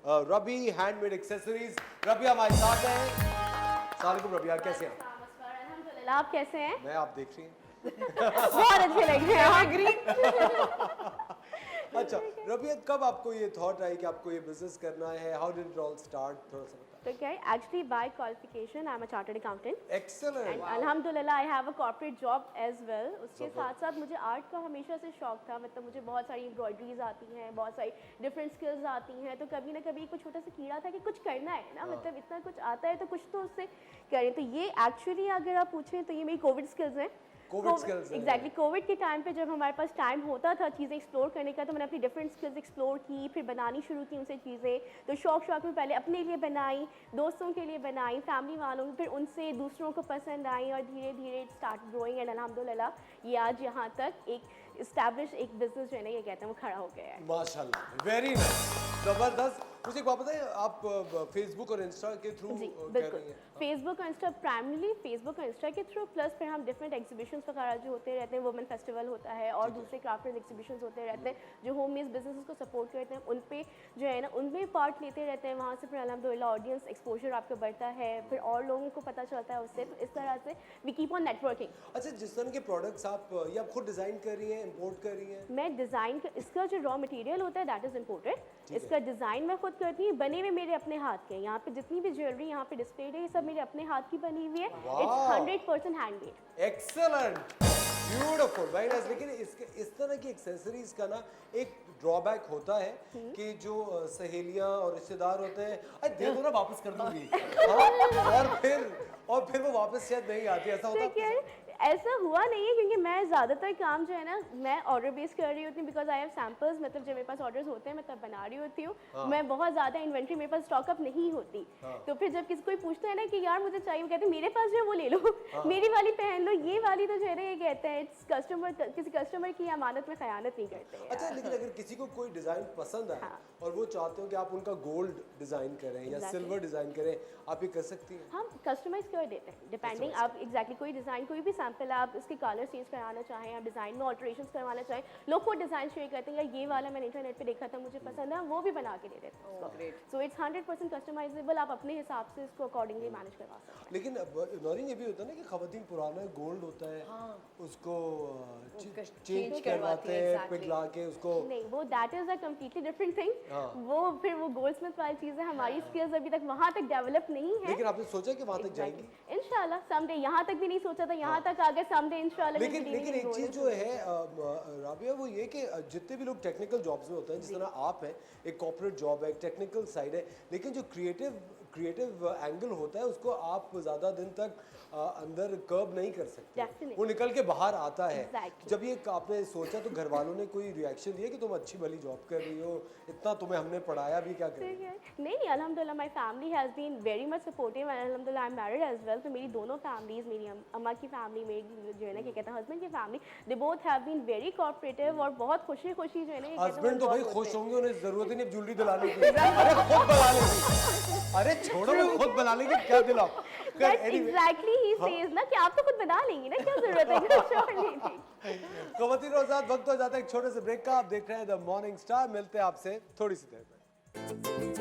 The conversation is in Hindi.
रबी हैंडमेड एक्सेसरीज। रबी हमारे साथ हैं। अस्सलाम वालेकुम रबिया, कैसे हैं? अल्हम्दुलिल्लाह, आप कैसे हैं? मैं, आप देख रही हैं। बहुत अच्छे लग रहे हैं आप। अच्छा रबिया, कब आपको ये थॉट आई कि आपको ये बिजनेस करना है? How did it all start? थोड़ा सा बताएं। तो क्या है, actually by qualification I am a chartered accountant excellent. And अल्हम्दुलिल्लाह I have a corporate job as well. उसके साथ साथ मुझे आर्ट का हमेशा से शौक था, मतलब मुझे बहुत सारी एम्ब्रॉयडरीज आती हैं, बहुत सारी डिफरेंट स्किल्स आती हैं, तो कभी ना कभी कुछ छोटा सा कीड़ा था कि कुछ करना है ना, मतलब इतना कुछ आता है तो कुछ तो उससे करें। तो ये एक्चुअली अगर आप पूछें तो ये मेरी कोविड स्किल्स हैं। एग्जैक्टली कोविड के टाइम पे जब हमारे पास टाइम होता था चीज़ें एक्सप्लोर करने का, तो मैंने अपनी डिफरेंट स्किल्स एक्सप्लोर की, फिर बनानी शुरू की उनसे चीज़ें। तो शौक में पहले अपने लिए बनाई, दोस्तों के लिए बनाई, फैमिली वालों की, फिर उनसे दूसरों को पसंद आई और धीरे धीरे इट स्टार्ट ग्रोइंग एंड अल्हम्दुलिल्लाह ये आज यहाँ तक एक इस्टेब्लिश एक बिजनेस जो है ना, ये कहते हैं वो खड़ा हो गया है। माशाल्लाह, वेरी नाइस, जबरदस्त। मुझे एक बात बताइए, आप फेसबुक और इंस्टा के थ्रू कर रही हैं? फेसबुक और इंस्टा, प्राइमरली फेसबुक और इंस्टा के थ्रू, प्लस फिर हम डिफरेंट एग्जीबिशंस वगैरह जो होते रहते हैं, वुमेन फेस्टिवल होता है और दूसरे क्राफ्ट एग्जीबिशंस होते रहते हैं जो होम मेड बिजनेसेस को सपोर्ट करते हैं, उन पे जो है ना उनमें पार्ट लेते रहते हैं। वहाँ से फिर अल्हम्दुलिल्लाह ऑडियंस एक्सपोजर आपका बढ़ता है, फिर और लोगों को पता चलता है उससे, तो इस तरह से वी कीप ऑन नेटवर्किंग। अच्छा, जिस तरह के प्रोडक्ट्स आप ये आप खुद डिजाइन कर रही हैं, इंपोर्ट कर रही हैं? मैं डिज़ाइन इसका जो रॉ मटेरियल होता है दैट इज़ इम्पोर्टेड, इसका डिज़ाइन मैं खुद करती हूँ, बने हुए मेरे अपने हाथ के। यहाँ पे जितनी भी ज्वेलरी यहाँ पे डिस्प्लेड है ये सब मेरे अपने हाथ की बनी हुई है। It's 100% handmade. Excellent, beautiful, very nice. लेकिन इसके इस तरह की एक्सेसरीज का ना एक ड्रॉबैक होता है कि जो सहेलियां और रिश्तेदार होते हैं, अरे दे दो ना, वापस कर दूंगी। हाँ? और फिर वो वापस शायद नहीं आती, ऐसा होता है? ऐसा हुआ नहीं है, क्योंकि मैं ज़्यादातर काम जो है ना मैं ऑर्डर बेस कर रही होती हूँ, बिकॉज आई हैव सैम्पल्स, मतलब जब मेरे पास ऑर्डर्स होते हैं मैं तब बना रही होती हूँ। मैं बहुत ज़्यादा इन्वेंट्री मेरे पास स्टॉक अप नहीं होती। तो फिर जब किसी कोई पूछता है ना कि यार मुझे चाहिए, वो कहते हैं मेरे पास जो है वो ले लो, मेरी वाली पहन लो, ये वाली तो जो है ना ये कहते हैं इट्स कस्टमर, किसी कस्टमर की अमानत में खयानत नहीं करते हैं। अच्छा, लेकिन अगर किसी को कोई डिजाइन पसंद आए और वो चाहते हो कि आप उनका गोल्ड डिजाइन करें या सिल्वर डिजाइन करें, आप ये कर सकती हैं? हम कस्टमाइज कर देते हैं, डिपेंडिंग आप एग्जैक्टली कोई डिज़ाइन, कोई भी सैम्पल आप इसके कलर चेंज कराना चाहें, आप डिज़ाइन में ऑल्ट्रेशंस करवाना चाहें, लोग को डिज़ाइन शेयर करते हैं, या ये वाला मैंने इंटरनेट पे देखा था मुझे पसंद है, वो भी बना के दे देते हैं। सो इट्स 100% कस्टमाइजेबल, आप अपने हिसाब से इसको अकॉर्डिंगली मैनेज करवा सकते हैं। लेकिन नौरीन, ये भी होता है ना कि खवातीन पुराना गोल्ड होता है, उसको चेंज करवाते हैं, पिघला के उसको। नहीं, वो that is a completely different thing. वो फिर वो गोल्डस्मिथ वाली चीज़ है, हमारी स्किल्स अभी तक वहाँ तक डेवलप नहीं है। लेकिन आपने सोचा कि वहाँ तक जाएंगी? इंशाल्लाह समडे, यहाँ तक भी नहीं सोचा था, यहाँ तक आ गए समडे इंशाल्लाह। लेकिन एक चीज जो है राबिया, वो ये कि जितने भी लोग टेक्निकल जॉब्स में होते हैं, जिस तरह आप हैं, एक कॉर्पोरेट जॉब है, एक टेक्निकल साइड है, लेकिन जो क्रिएटिव एंगल होता है उसको आप ज़्यादा दिन तक अंदर कर्ब नहीं कर सकते, वो निकल के बाहर आता है। जब ये आपने सोचा तो घर वालों ने कोई रिएक्शन दिया कि तुम अच्छी भली जॉब कर रही हो, इतना तुम्हें हमने पढ़ाया भी, क्या कर? नहीं, अल्हम्दुलिल्लाह my family has been very much supportive and अल्हम्दुलिल्लाह I am married as well. तो मेरी दोनों फैमिलीज, मेरी अम्मा की फैमिली, मेरी जो है ना क्या कहते हैं हस्बैंड की family, they both have been very cooperative और बहुत खुशी जो है ना। हस्बैंड तो भाई खुश होंगे, उन्हें जरूरत ही नहीं ज्वेलरी दिलाने की, अरे खुद बना लेंगे। अरे छोड़ो, वो खुद बना लेंगे, क्या दिलाओ। एग्जैक्टली ही सेज ना कि आप तो खुद बना लेंगी ना, क्या जरूरत है। ख़वातीन और साथ वक्त हो जाता है एक छोटे से ब्रेक का। आप देख रहे हैं द मॉर्निंग स्टार, मिलते हैं आपसे थोड़ी सी देर में।